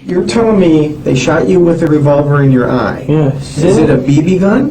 You're telling me they shot you with a revolver in your eye? Yes. Is it a BB gun?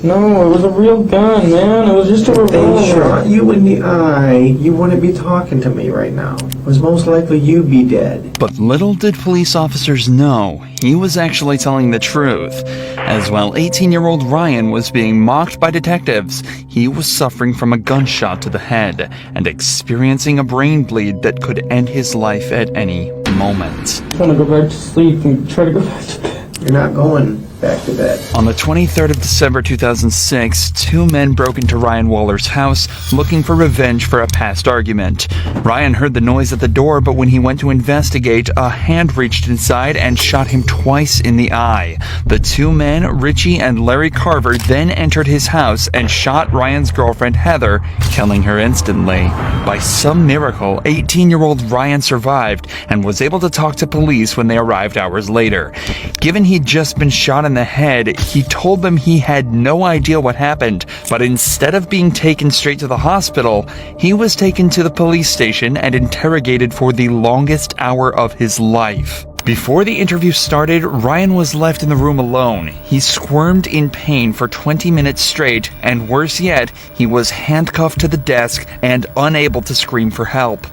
No, it was a real gun, man. It was just a If revolver. they shot you in the eye, you wouldn't be talking to me right now. It was most likely you'd be dead. But little did police officers know, he was actually telling the truth. As while 18-year-old Ryan was being mocked by detectives, he was suffering from a gunshot to the head and experiencing a brain bleed that could end his life at any moment. I want to go back to sleep and try to go back to bed. You're not going back to bed. On the 23rd of December 2006, two men broke into Ryan Waller's house looking for revenge for a past argument. Ryan heard the noise at the door, but when he went to investigate, a hand reached inside and shot him twice in the eye. The two men, Richie and Larry Carver, then entered his house and shot Ryan's girlfriend Heather, killing her instantly. By some miracle, 18-year-old Ryan survived and was able to talk to police when they arrived hours later. Given he'd just been shot in the head, he told them he had no idea what happened, but instead of being taken straight to the hospital, he was taken to the police station and interrogated for the longest hour of his life. Before the interview started, Ryan was left in the room alone. He squirmed in pain for 20 minutes straight, and worse yet, he was handcuffed to the desk and unable to scream for help.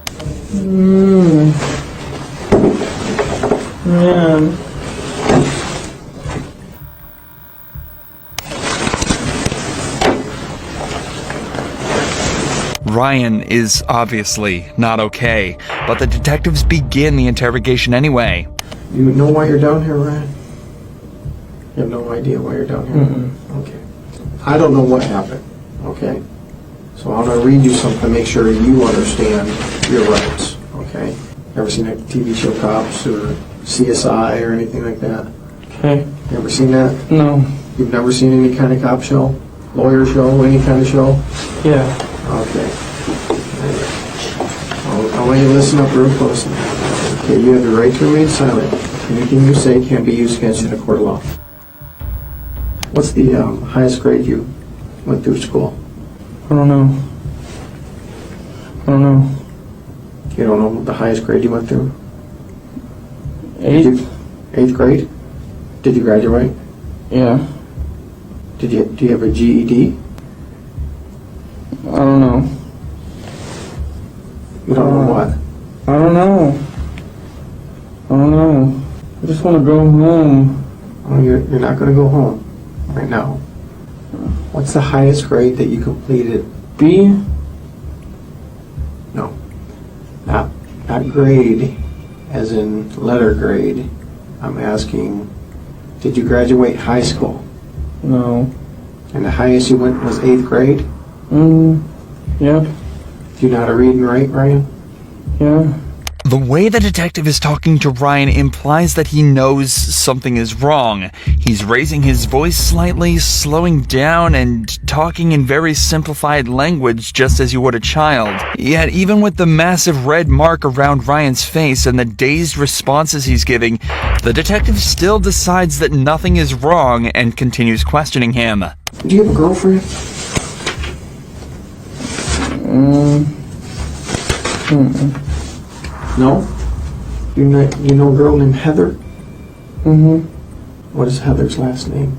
Man. Ryan is obviously not okay, but the detectives begin the interrogation anyway. You know why you're down here, Ryan? You have no idea why you're down here? Okay. I don't know what happened, okay? So I'm going to read you something to make sure you understand your rights, okay? Ever seen a TV show Cops or CSI or anything like that? Okay. You ever seen that? No. You've never seen any kind of cop show? Lawyer show? Any kind of show? Yeah. Okay. I want you to listen up real close now. Okay, you have the right to remain silent. Anything you say can be used against you in a court of law. What's the highest grade you went through school? I don't know. You don't know the highest grade you went through? 8th? 8th grade? Did you graduate? Yeah. Do you have a GED? I don't know. You don't know what? I don't know. I just want to go home. Oh, you're not going to go home right now. What's the highest grade that you completed? B? No. Not grade as in letter grade. I'm asking, did you graduate high school? No. And the highest you went was 8th grade? Yep. Do you know how to read and write, Ryan? Yeah. The way the detective is talking to Ryan implies that he knows something is wrong. He's raising his voice slightly, slowing down, and talking in very simplified language just as you would a child. Yet even with the massive red mark around Ryan's face and the dazed responses he's giving, the detective still decides that nothing is wrong and continues questioning him. Do you have a girlfriend? No? You know a girl named Heather? What is Heather's last name?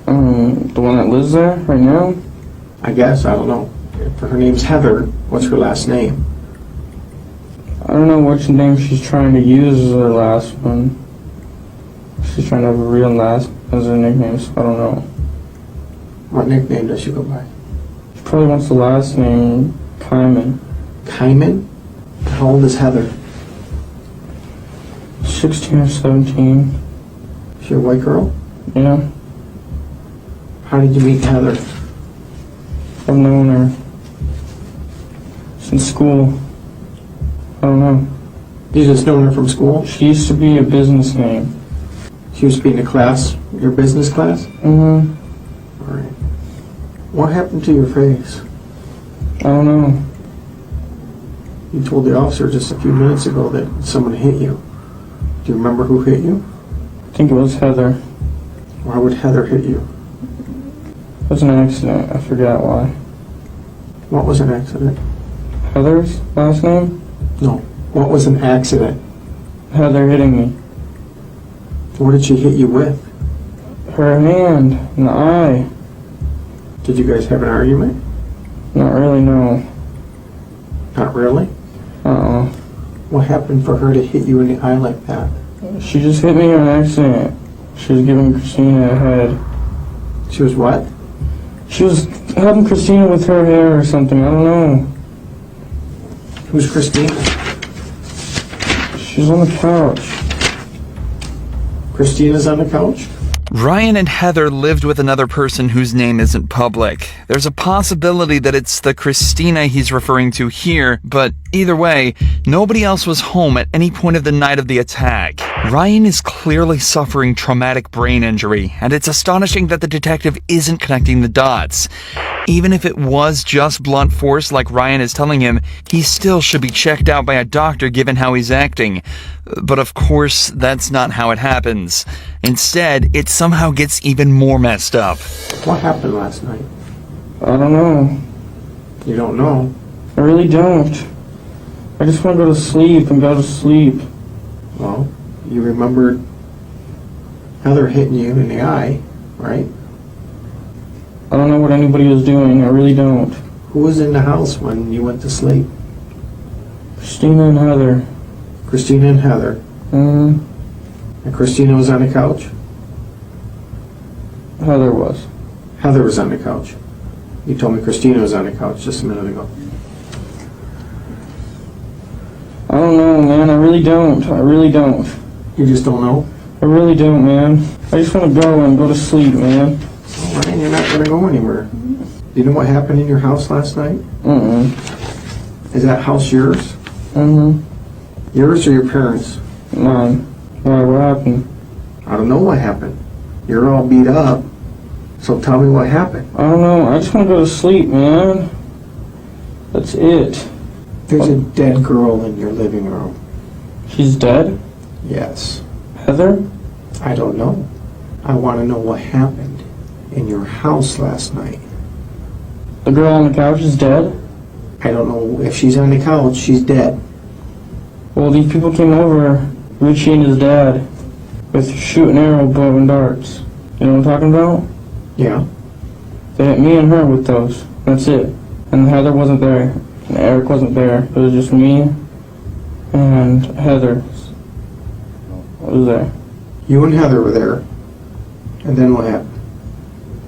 The one that lives there right now? I guess, I don't know. If her name's Heather, what's her last name? I don't know which name she's trying to use as her last one. She's trying to have a real last as her nickname, so I don't know. What nickname does she go by? She probably wants the last name, Kyman. Kyman? How old is Heather? 16 or 17. Is she a white girl? Yeah. How did you meet Heather? I've known her since school. I don't know. You just known her from school? She used to be a business name. She used to be in the class, your business class? Alright. What happened to your face? I don't know. You told the officer just a few minutes ago that someone hit you. Do you remember who hit you? I think it was Heather. Why would Heather hit you? It was an accident. I forgot why. What was an accident? Heather's last name? No. What was an accident? Heather hitting me. What did she hit you with? Her hand in the eye. Did you guys have an argument? Not really, no. Not really? Uh-uh. What happened for her to hit you in the eye like that? She just hit me on accident. She was giving Christina a head. She was what? She was helping Christina with her hair or something. I don't know. Who's Christina? She's on the couch. Christina's on the couch? Ryan and Heather lived with another person whose name isn't public. There's a possibility that it's the Christina he's referring to here, but either way, nobody else was home at any point of the night of the attack. Ryan is clearly suffering traumatic brain injury, and it's astonishing that the detective isn't connecting the dots. Even if it was just blunt force like Ryan is telling him, he still should be checked out by a doctor given how he's acting. But of course, that's not how it happens. Instead, it somehow gets even more messed up. What happened last night? I don't know. You don't know? I really don't. I just want to go to sleep and go to sleep. Well, you remembered Heather hitting you in the eye, right? I don't know what anybody was doing. I really don't. Who was in the house when you went to sleep? Christina and Heather. Christina and Heather. Mm-hmm. And Christina was on the couch? Heather was. Heather was on the couch. You told me Christina was on the couch just a minute ago. I don't know, man. I really don't. I really don't. You just don't know? I really don't, man. I just want to go and go to sleep, man. All right, you're not going to go anywhere. Do you know what happened in your house last night? Mm-mm. Is that house yours? Mm-hmm. Yours or your parents? Mine. Why, what happened? I don't know what happened. You're all beat up, so tell me what happened. I don't know. I just want to go to sleep, man. That's it. There's a dead girl in your living room. She's dead? Yes. Heather? I don't know. I want to know what happened in your house last night. The girl on the couch is dead? I don't know if she's on the couch, she's dead. Well, these people came over, Richie and his dad, with shooting arrow, bow, and darts. You know what I'm talking about? Yeah. They hit me and her with those. That's it. And Heather wasn't there. And Eric wasn't there. It was just me and Heather was there. You and Heather were there. And then what happened?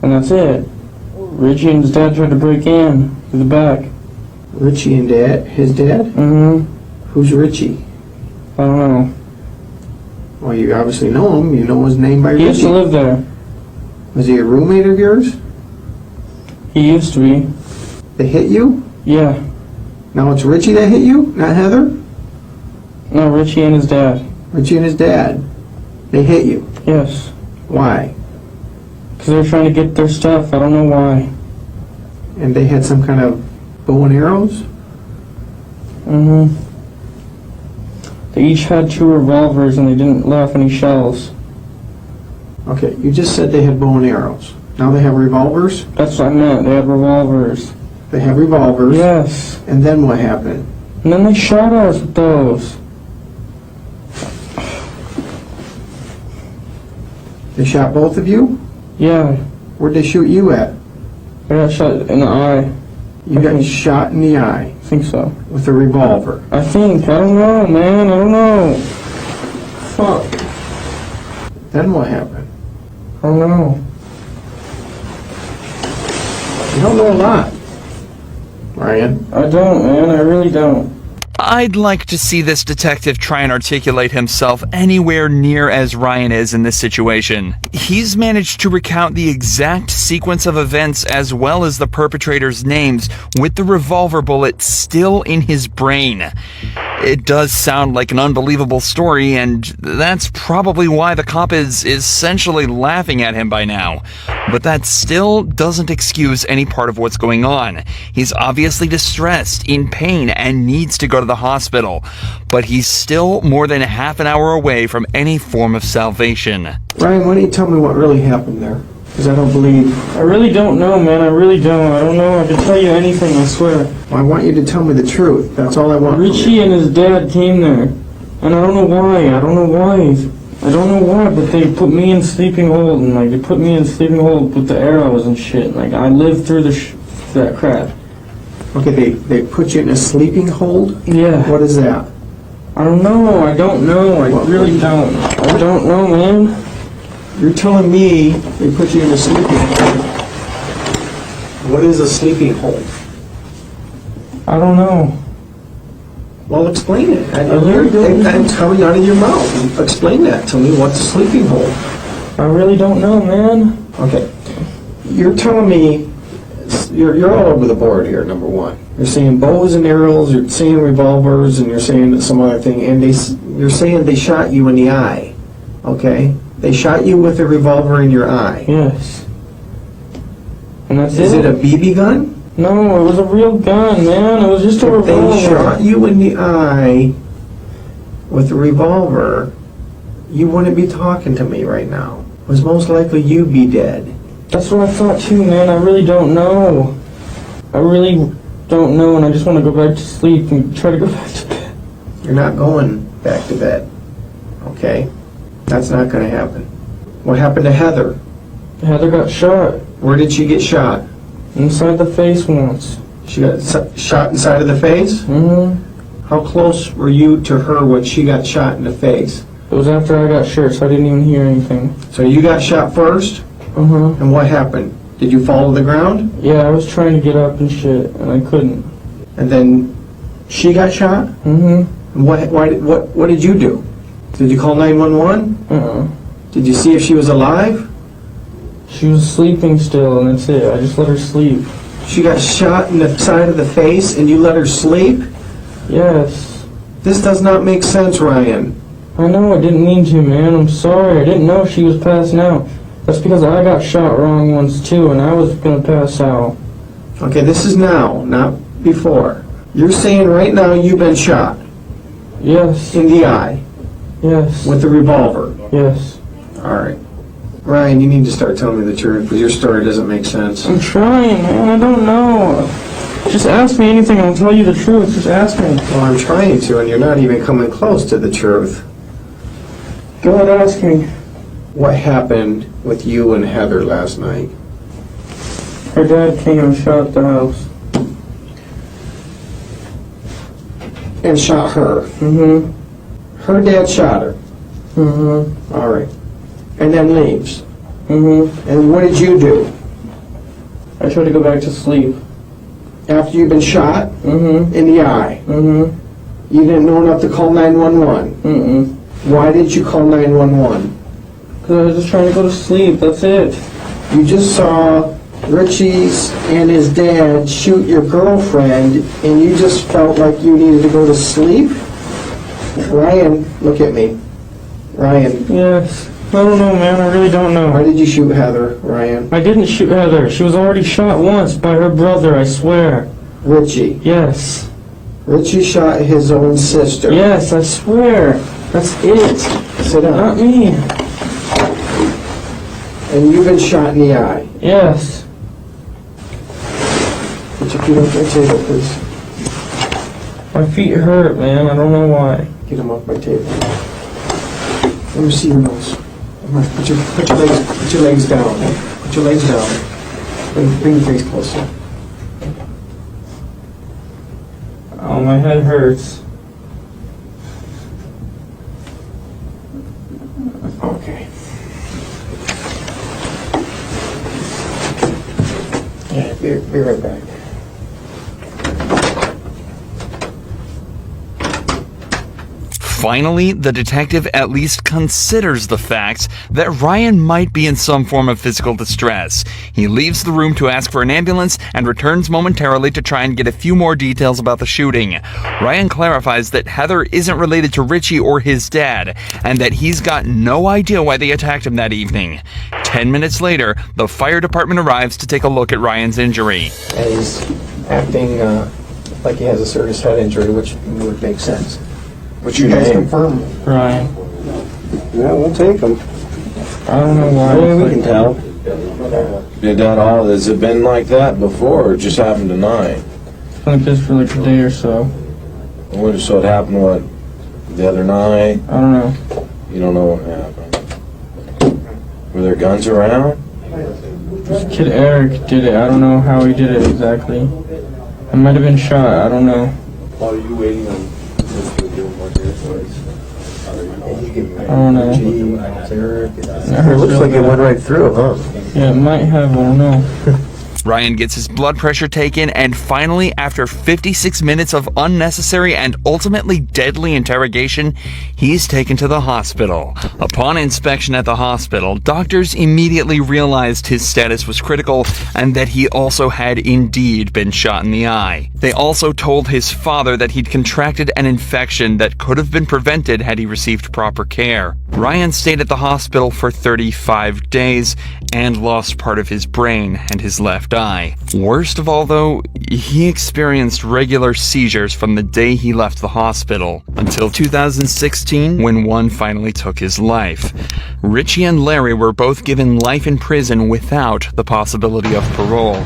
And that's it. Richie and his dad tried to break in through the back. Richie and Dad? His dad? Mm-hmm. Who's Richie? I don't know. Well, you obviously know him. You know his name by He used to Richie. live there. Was he a roommate of yours? He used to be. They hit you? Yeah. Now it's Richie that hit you, not Heather? No, Richie and his dad. Richie and his dad. They hit you. Yes. Why? Because they were trying to get their stuff. I don't know why. And they had some kind of bow and arrows? Mm-hmm. They each had 2 revolvers and they didn't let off any shells. Okay, you just said they had bow and arrows. Now they have revolvers? That's what I meant. They had revolvers. They have revolvers. Yes. And then what happened? And then they shot us with those. They shot both of you? Yeah. Where'd they shoot you at? I got shot in the eye. You got shot in the eye I think so. with a revolver. I think. I don't know, man. I don't know. Fuck. Then what happened? I don't know. You don't know a lot, Ryan. I don't, man. I really don't. I'd like to see this detective try and articulate himself anywhere near as Ryan is in this situation. He's managed to recount the exact sequence of events as well as the perpetrator's names with the revolver bullet still in his brain. It does sound like an unbelievable story, and that's probably why the cop is essentially laughing at him by now. But that still doesn't excuse any part of what's going on. He's obviously distressed, in pain, and needs to go to the hospital. But he's still more than half an hour away from any form of salvation. Ryan, why don't you tell me what really happened there? Because I don't believe. I really don't know, man. I really don't. I don't know. I can tell you anything, I swear. Well, I want you to tell me the truth. That's all I want. Richie and his dad came there. And I don't know why. But they put me in sleeping hold, and like they put me in sleeping hold with the arrows and shit. Like I lived through that crap. Okay, they put you in a sleeping hold? Yeah. What is that? I don't know. I really don't. I don't know, man. You're telling me they put you in a sleeping hold. What is a sleeping hold? I don't know. Well, explain it. really don't know. I'm coming out of your mouth. Explain that to me. What's a sleeping hold? I really don't know, man. Okay. You're telling me you're all over the board here, number one. You're saying bows and arrows, you're saying revolvers, and you're saying some other thing, and you're saying they shot you in the eye. Okay? They shot you with a revolver in your eye. Yes. And that's Is it a BB gun? No, it was a real gun, man. It was just a If revolver. they shot you in the eye with a revolver, you wouldn't be talking to me right now. It was most likely you'd be dead. That's what I thought too, man. I really don't know. I really don't know, and I just want to go back to sleep and try to go back to bed. You're not going back to bed. Okay? That's not going to happen. What happened to Heather? Heather got shot Where did she get shot? inside the face once. She got shot inside of the face? Mm-hmm. How close were you to her when she got shot in the face? It was after I got shot, so I didn't even hear anything. So you got shot first? Uh-huh. And what happened? Did you fall to the ground? Yeah, I was trying to get up and shit, and I couldn't. And then she got shot? Mm-hmm. And what did you do? Did you call 911? Uh-uh. Did you see if she was alive? She was sleeping still, and that's it. I just let her sleep. She got shot in the side of the face and you let her sleep? Yes. This does not make sense, Ryan. I know, I didn't mean to, man. I'm sorry. I didn't know she was passing out. That's because I got shot wrong once, too, and I was gonna pass out. Okay, this is now, not before. You're saying right now you've been shot Yes. in the eye Yes. with a revolver. Yes. All right. Ryan, you need to start telling me the truth because your story doesn't make sense. I'm trying, man. I don't know. Just ask me anything. I'll tell you the truth. Just ask me. Well, I'm trying to, and you're not even coming close to the truth. Go ahead, ask me. What happened with you and Heather last night? Her dad came and shot the house. And shot her. Mm-hmm. Her dad shot her. Mm-hmm. All right. And then leaves. Mm-hmm. And what did you do? I tried to go back to sleep. After you've been shot Mm-hmm. in the eye, Mm-hmm. you didn't know enough to call 911. Mm-mm. Why did you call 911? Because I was just trying to go to sleep. That's it. You just saw Richie's and his dad shoot your girlfriend, and you just felt like you needed to go to sleep? Ryan, look at me. Ryan, Yes. I don't know, man. I really don't why know. did you shoot Heather, Ryan? I didn't shoot Heather. She was already shot once by her brother, I swear. Richie. Yes. Richie shot his own sister. Yes, I swear. That's it. Sit down. Not me. And you've been shot in the eye. Yes. Put your feet on my table, please. My feet hurt, man. I don't know why. Get them off my table. Let me see your nose. Come on, put your legs down. Put your legs down. Bring your face closer. Oh, my head hurts. Okay. Yeah, be right back. Finally, the detective at least considers the fact that Ryan might be in some form of physical distress. He leaves the room to ask for an ambulance and returns momentarily to try and get a few more details about the shooting. Ryan clarifies that Heather isn't related to Richie or his dad, and that he's got no idea why they attacked him that evening. 10 minutes later, the fire department arrives to take a look at Ryan's injury. And he's acting like he has a serious head injury, which would make sense. What's your You guys name? confirm. Ryan. Yeah, we'll take them. I don't know why. Yeah, we can tell. Did that all? Has it been like that before, or it just happened tonight? It's like this for like a day or so. So it happened what? the other night? I don't know. You don't know what happened. Were there guns around? This kid Eric did it. I don't know how he did it exactly. It might have been shot. I don't know. Paul, are you waiting on this to do more territories? I don't know. It looks like it went right through, huh? Yeah, it might have. I don't know. Ryan gets his blood pressure taken, and finally, after 56 minutes of unnecessary and ultimately deadly interrogation, he's taken to the hospital. Upon inspection at the hospital, doctors immediately realized his status was critical and that he also had indeed been shot in the eye. They also told his father that he'd contracted an infection that could have been prevented had he received proper care. Ryan stayed at the hospital for 35 days and lost part of his brain and his left eye. Worst of all, though, he experienced regular seizures from the day he left the hospital until 2016, when one finally took his life. Richie and Larry were both given life in prison without the possibility of parole.